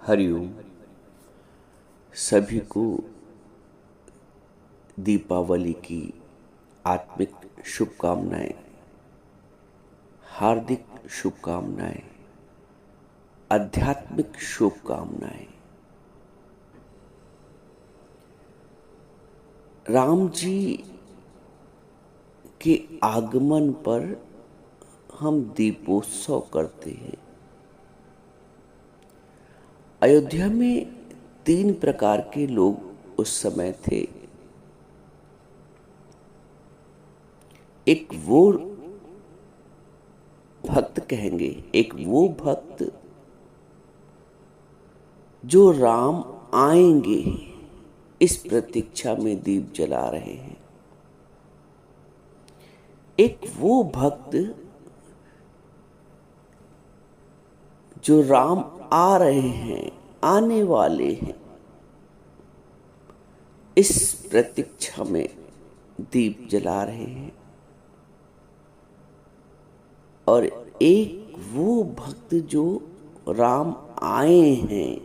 हरिओम। सभी को दीपावली की आत्मिक शुभकामनाएं, हार्दिक शुभकामनाएं, आध्यात्मिक शुभकामनाएं। राम जी के आगमन पर हम दीपोत्सव करते हैं। अयोध्या में 3 प्रकार के लोग उस समय थे। एक वो भक्त कहेंगे, एक वो भक्त जो राम आएंगे इस प्रतीक्षा में दीप जला रहे हैं। एक वो भक्त जो राम आ रहे हैं, आने वाले हैं, इस प्रतीक्षा में दीप जला रहे हैं। और एक वो भक्त जो राम आए हैं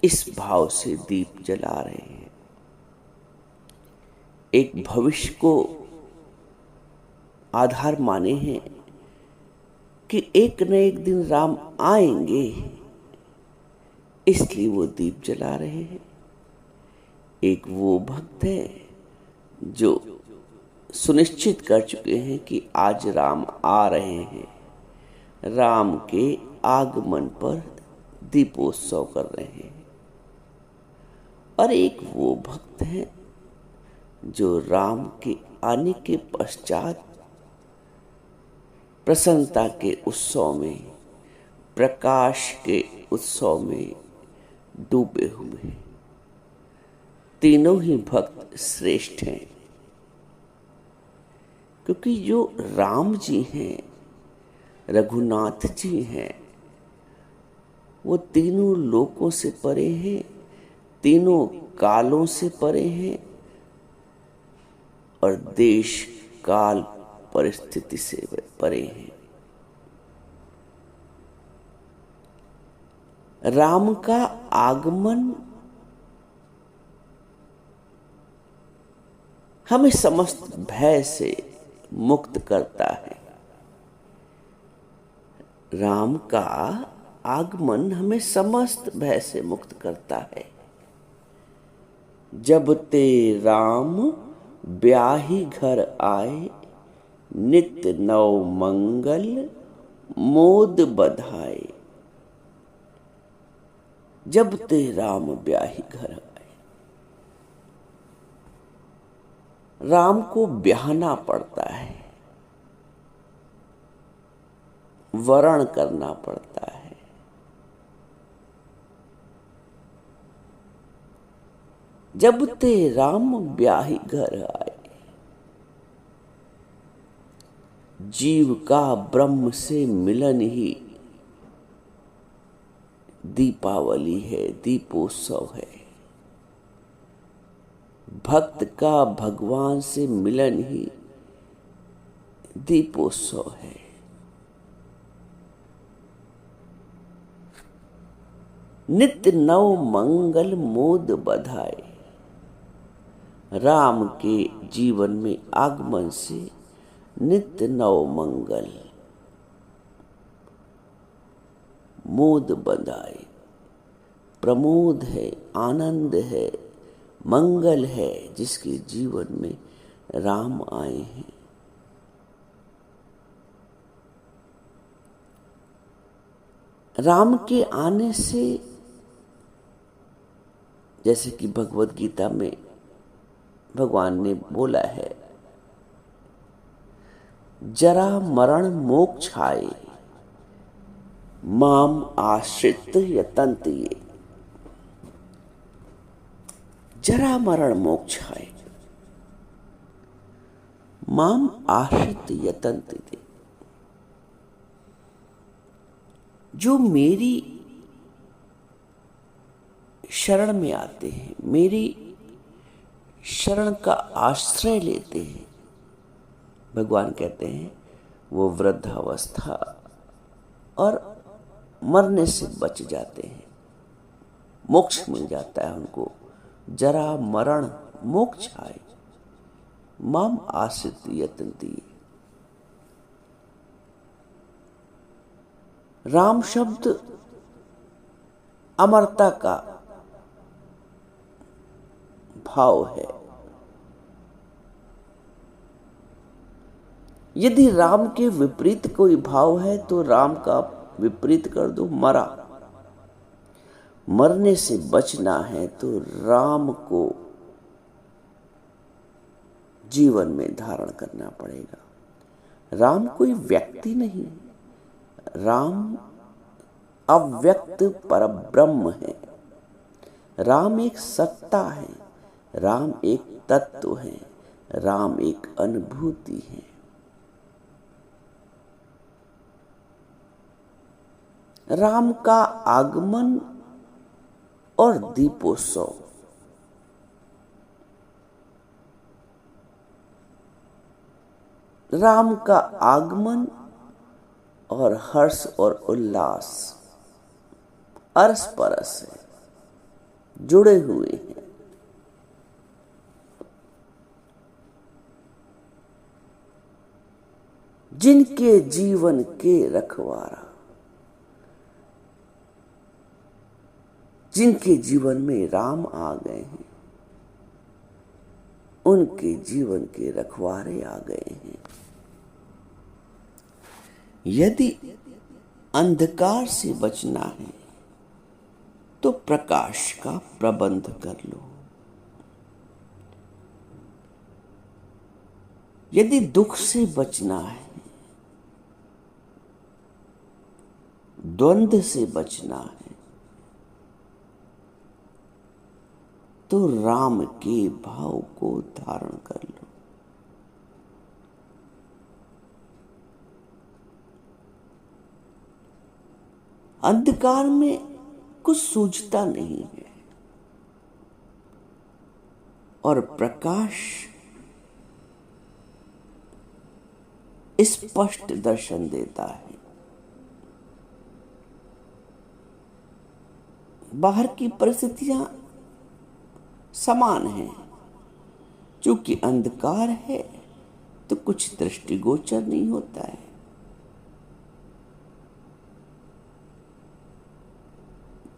इस भाव से दीप जला रहे हैं। एक भविष्य को आधार माने हैं कि एक न एक दिन राम आएंगे, इसलिए वो दीप जला रहे हैं। एक वो भक्त है जो सुनिश्चित कर चुके हैं कि आज राम आ रहे हैं, राम के आगमन पर दीपोत्सव कर रहे हैं। और एक वो भक्त है जो राम के आने के पश्चात प्रसन्नता के उत्सव में, प्रकाश के उत्सव में डूबे हुए हैं। तीनों ही भक्त श्रेष्ठ हैं, क्योंकि जो राम जी हैं, रघुनाथ जी हैं, वो तीनों लोकों से परे हैं, तीनों कालों से परे हैं और देश काल परिस्थिति से परे हैं। राम का आगमन हमें समस्त भय से मुक्त करता है। राम का आगमन हमें समस्त भय से मुक्त करता है। जब ते राम ब्याही घर आए, नित्य नव मंगल मोद बधाए। जब ते राम ब्याही घर आए, राम को ब्याहना पड़ता है, वरण करना पड़ता है। जब ते राम ब्याही घर आए, जीव का ब्रह्म से मिलन ही दीपावली है, दीपोत्सव है। भक्त का भगवान से मिलन ही दीपोत्सव है। नित्य नव मंगल मोद बधाए। राम के जीवन में आगमन से नित्य नव मंगल मोद बधाए। प्रमोद है, आनंद है, मंगल है, जिसके जीवन में राम आए हैं। राम के आने से, जैसे कि भगवद गीता में भगवान ने बोला है, जरा मरण मोक्षाय माम आश्रित यतन्ति ये। जरा मरण मोक्षाय माम आश्रित यतन्ति ये। जो मेरी शरण में आते हैं, मेरी शरण का आश्रय लेते हैं, भगवान कहते हैं वो वृद्धावस्था और मरने से बच जाते हैं, मोक्ष मिल जाता है उनको। जरा मरण मोक्षाय माम आश्रित यतन्ति। राम शब्द अमरता का भाव है। यदि राम के विपरीत कोई भाव है तो राम का विपरीत कर दो, मरा। मरने से बचना है तो राम को जीवन में धारण करना पड़ेगा। राम कोई व्यक्ति नहीं, राम अव्यक्त परब्रह्म है। राम एक सत्ता है, राम एक तत्व है, राम एक अनुभूति है। राम का आगमन और दीपोत्सव, राम का आगमन और हर्ष और उल्लास अरस परस है, जुड़े हुए हैं। जिनके जीवन के रखवारा, जिनके जीवन में राम आ गए हैं, उनके जीवन के रखवारे आ गए हैं। यदि अंधकार से बचना है तो प्रकाश का प्रबंध कर लो। यदि दुख से बचना है, द्वंद्व से बचना है, तो राम के भाव को धारण कर लो। अंधकार में कुछ सूझता नहीं है और प्रकाश स्पष्ट दर्शन देता है। बाहर की परिस्थितियां समान हैं, चूंकि अंधकार है तो कुछ दृष्टिगोचर नहीं होता है।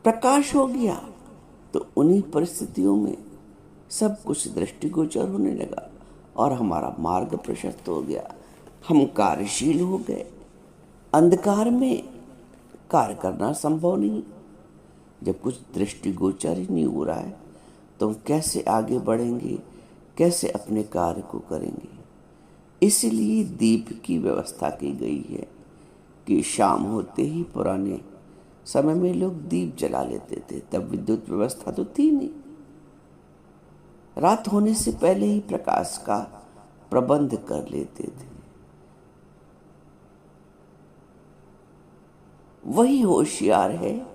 प्रकाश हो गया तो उन्हीं परिस्थितियों में सब कुछ दृष्टिगोचर होने लगा और हमारा मार्ग प्रशस्त हो गया, हम कार्यशील हो गए। अंधकार में कार्य करना संभव नहीं। जब कुछ दृष्टिगोचर ही नहीं हो रहा है तो हम कैसे आगे बढ़ेंगे, कैसे अपने कार्य को करेंगे। इसलिए दीप की व्यवस्था की गई है कि शाम होते ही, पुराने समय में लोग दीप जला लेते थे, तब विद्युत व्यवस्था तो थी नहीं। रात होने से पहले ही प्रकाश का प्रबंध कर लेते थे। वही होशियार है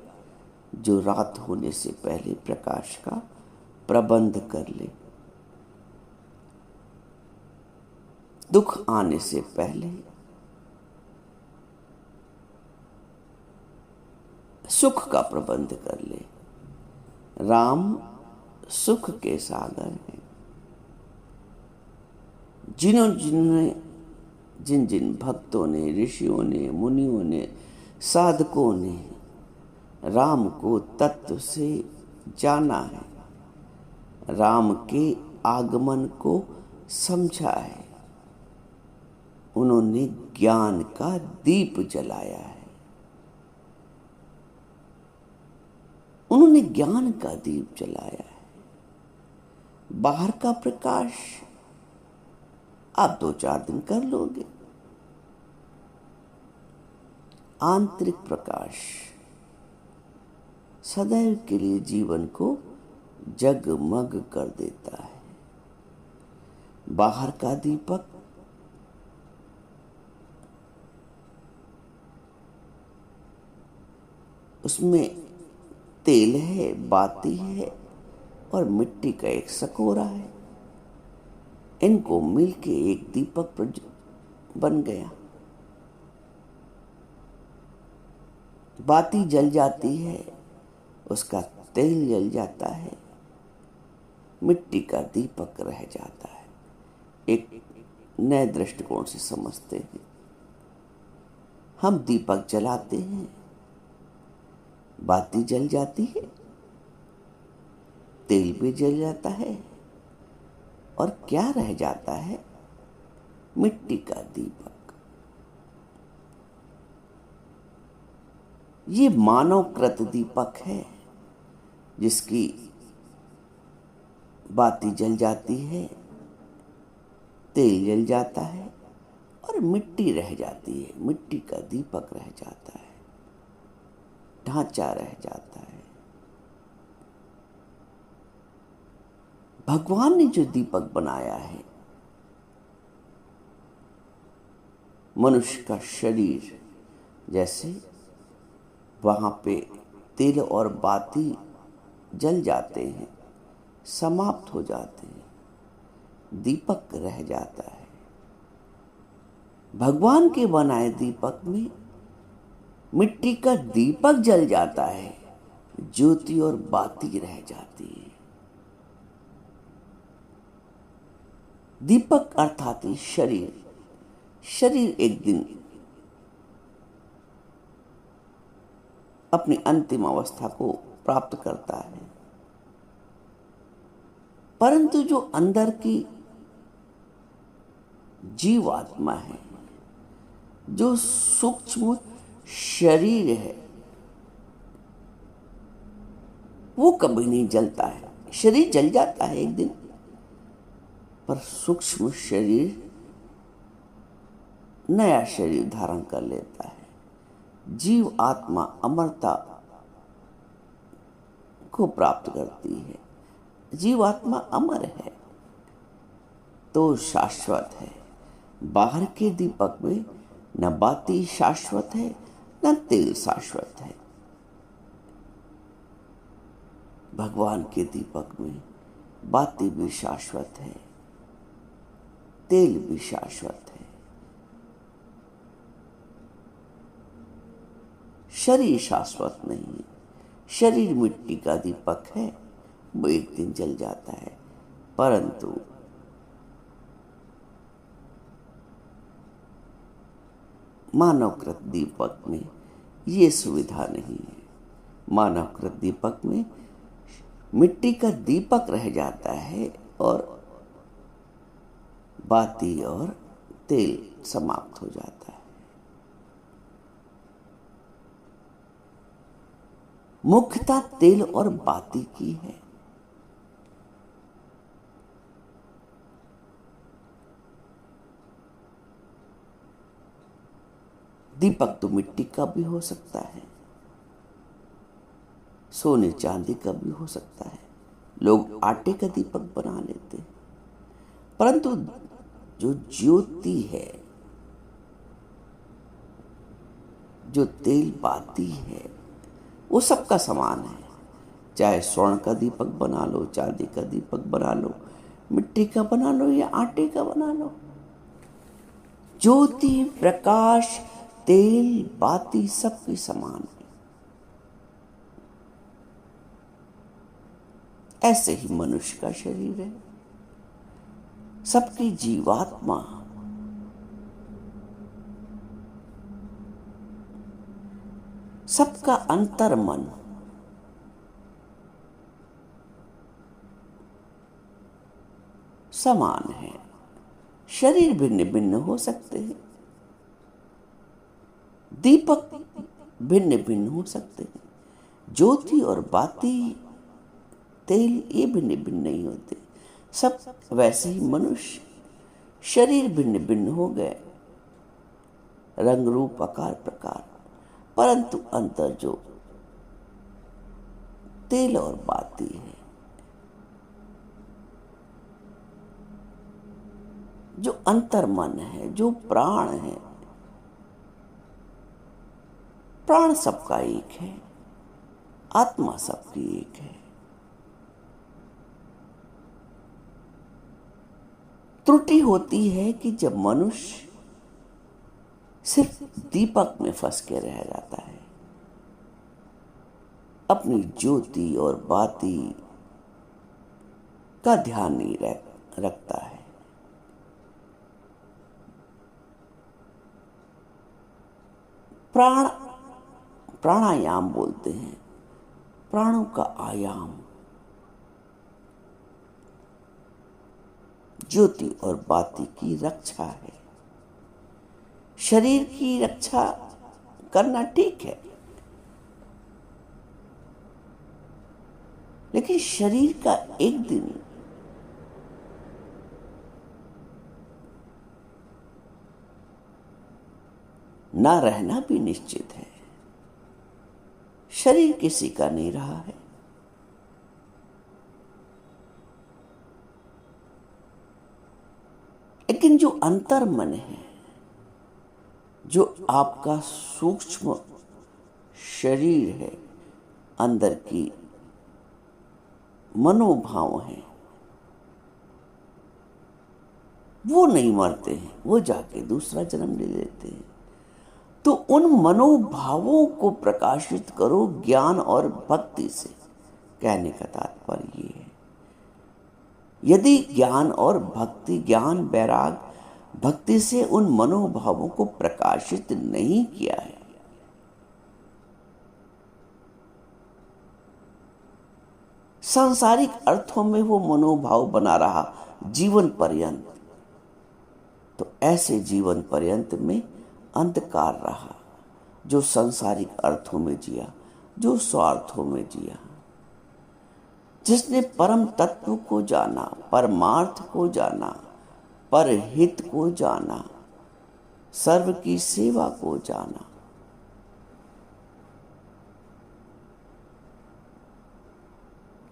जो रात होने से पहले प्रकाश का प्रबंध कर ले। दुख आने से पहले सुख का प्रबंध कर ले। राम सुख के सागर हैं। जिन जिन भक्तों ने, ऋषियों ने, मुनियों ने, साधकों ने राम को तत्व से जाना है, राम के आगमन को समझा है, उन्होंने ज्ञान का दीप जलाया है। उन्होंने ज्ञान का दीप जलाया है। बाहर का प्रकाश आप 2-4 दिन कर लोगे, आंतरिक प्रकाश सदैव के लिए जीवन को जगमग कर देता है। बाहर का दीपक उसमें तेल है, बाती है और मिट्टी का एक सकोरा है। इनको मिलके एक दीपक बन गया। बाती जल जाती है, उसका तेल जल जाता है, मिट्टी का दीपक रह जाता है। एक नए दृष्टिकोण से समझते हैं। हम दीपक जलाते हैं, बाती जल जाती है, तेल भी जल जाता है, और क्या रह जाता है? मिट्टी का दीपक। ये मानवकृत दीपक है, जिसकी बाती जल जाती है, तेल जल जाता है और मिट्टी रह जाती है। मिट्टी का दीपक रह जाता है, ढांचा रह जाता है। भगवान ने जो दीपक बनाया है, मनुष्य का शरीर, जैसे वहां पे तेल और बाती जल जाते हैं, समाप्त हो जाते हैं, दीपक रह जाता है। भगवान के बनाए दीपक में मिट्टी का दीपक जल जाता है, ज्योति और बाती रह जाती है। दीपक अर्थात शरीर। शरीर एक दिन अपनी अंतिम अवस्था को प्राप्त करता है, परंतु जो अंदर की जीवात्मा है, जो सूक्ष्म शरीर है, वो कभी नहीं जलता है। शरीर जल जाता है एक दिन, पर सूक्ष्म शरीर नया शरीर धारण कर लेता है। जीव आत्मा अमरता को प्राप्त करती है। जीव आत्मा अमर है तो शाश्वत है। बाहर के दीपक में न बाती शाश्वत है, न तेल शाश्वत है। भगवान के दीपक में बाती भी शाश्वत है, तेल भी शाश्वत है। शरीर शाश्वत नहीं है। शरीर मिट्टी का दीपक है, वो एक दिन जल जाता है, परंतु मानवकृत दीपक में ये सुविधा नहीं है। मानवकृत दीपक में मिट्टी का दीपक रह जाता है और बाती और तेल समाप्त हो जाता है। मुख्यता तेल और बाती की है। दीपक तो मिट्टी का भी हो सकता है, सोने चांदी का भी हो सकता है, लोग आटे का दीपक बना लेते हैं, परंतु जो ज्योति है, जो तेल बाती है, वो सबका समान है। चाहे स्वर्ण का दीपक बना लो, चांदी का दीपक बना लो, मिट्टी का बना लो या आटे का बना लो, ज्योति प्रकाश तेल बाती सबकी समान है। ऐसे ही मनुष्य का शरीर है। सबकी जीवात्मा सबका अंतर मन समान है। शरीर भिन्न भिन्न हो सकते हैं, दीपक भिन्न भिन्न हो सकते हैं, ज्योति और बाती तेल ये भिन्न भिन्न नहीं होते। सब वैसे ही मनुष्य शरीर भिन्न भिन्न हो गए, रंग रूप आकार प्रकार, परंतु अंतर जो तेल और बाती है, जो अंतर मन है, जो प्राण है, प्राण सबका एक है, आत्मा सबकी एक है। त्रुटि होती है कि जब मनुष्य सिर्फ दीपक में फंस के रह जाता है, अपनी ज्योति और बाती का ध्यान नहीं रखता है। प्राणायाम बोलते हैं, प्राणों का आयाम। ज्योति और बाती की रक्षा है। शरीर की रक्षा करना ठीक है, लेकिन शरीर का एक दिन ना रहना भी निश्चित है। शरीर किसी का नहीं रहा है। लेकिन जो अंतर मन है, जो आपका सूक्ष्म शरीर है, अंदर की मनोभाव हैं, वो नहीं मरते हैं, वो जाके दूसरा जन्म ले लेते हैं। तो उन मनोभावों को प्रकाशित करो ज्ञान और भक्ति से। कहने का तात्पर्य ये है, यदि ज्ञान और भक्ति, ज्ञान वैराग भक्ति से उन मनोभावों को प्रकाशित नहीं किया है, सांसारिक अर्थों में वो मनोभाव बना रहा जीवन पर्यंत, तो ऐसे जीवन पर्यंत में अंधकार रहा। जो सांसारिक अर्थों में जिया, जो स्वार्थों में जिया, जिसने परम तत्व को जाना, परमार्थ को जाना, परहित को जाना, सर्व की सेवा को जाना,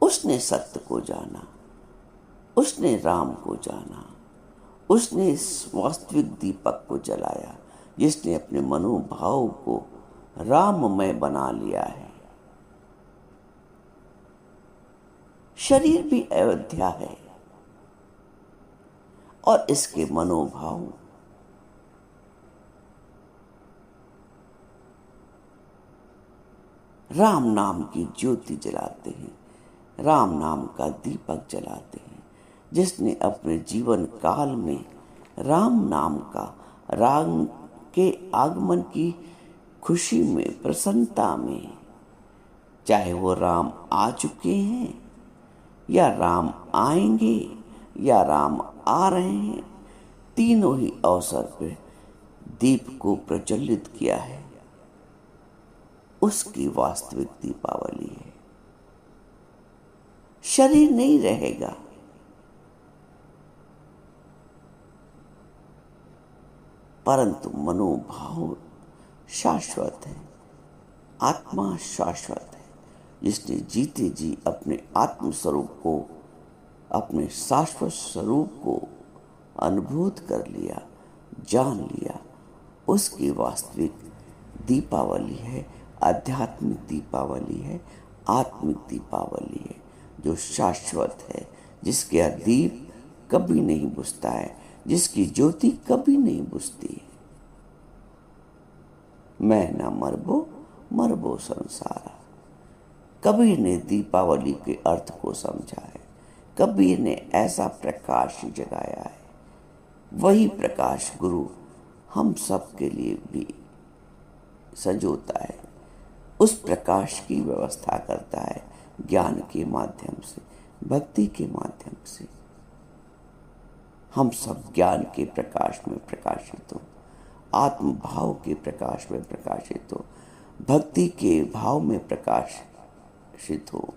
उसने सत्य को जाना, उसने राम को जाना, उसने इस वास्तविक दीपक को जलाया, जिसने अपने मनोभाव को राममय बना लिया है। शरीर भी अयोध्या है और इसके मनोभाव राम नाम की ज्योति जलाते हैं, राम नाम का दीपक जलाते हैं। जिसने अपने जीवन काल में राम नाम का, राम के आगमन की खुशी में, प्रसन्नता में, चाहे वो राम आ चुके हैं या राम आएंगे या राम आ रहे हैं, तीनों ही अवसर पर दीप को प्रज्वलित किया है, उसकी वास्तविक दीपावली है। शरीर नहीं रहेगा, परंतु मनोभाव शाश्वत है, आत्मा शाश्वत है। जिसने जीते जी अपने आत्म स्वरूप को, अपने शाश्वत स्वरूप को अनुभूत कर लिया, जान लिया, उसकी वास्तविक दीपावली है, आध्यात्मिक दीपावली है, आत्मिक दीपावली है, जो शाश्वत है, जिसके दीप कभी नहीं बुझता है, जिसकी ज्योति कभी नहीं बुझती है। मैं न मरबो मरबो संसारा। कबीर ने दीपावली के अर्थ को समझा है। कबीर ने ऐसा प्रकाश जगाया है। वही प्रकाश गुरु हम सब के लिए भी संजोता है, उस प्रकाश की व्यवस्था करता है, ज्ञान के माध्यम से, भक्ति के माध्यम से। हम सब ज्ञान के प्रकाश में प्रकाशित हो, आत्म भाव के प्रकाश में प्रकाशित हो, भक्ति के भाव में प्रकाशित हो,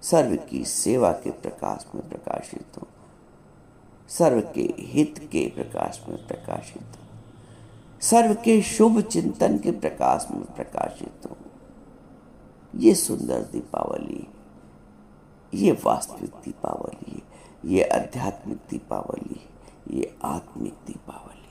सर्व की सेवा के प्रकाश में प्रकाशित हो, सर्व के हित के प्रकाश में प्रकाशित हो, सर्व के शुभ चिंतन के प्रकाश में प्रकाशित हो। ये सुंदर दीपावली, ये वास्तविक दीपावली है, ये आध्यात्मिक दीपावली, ये आत्मिक दीपावली।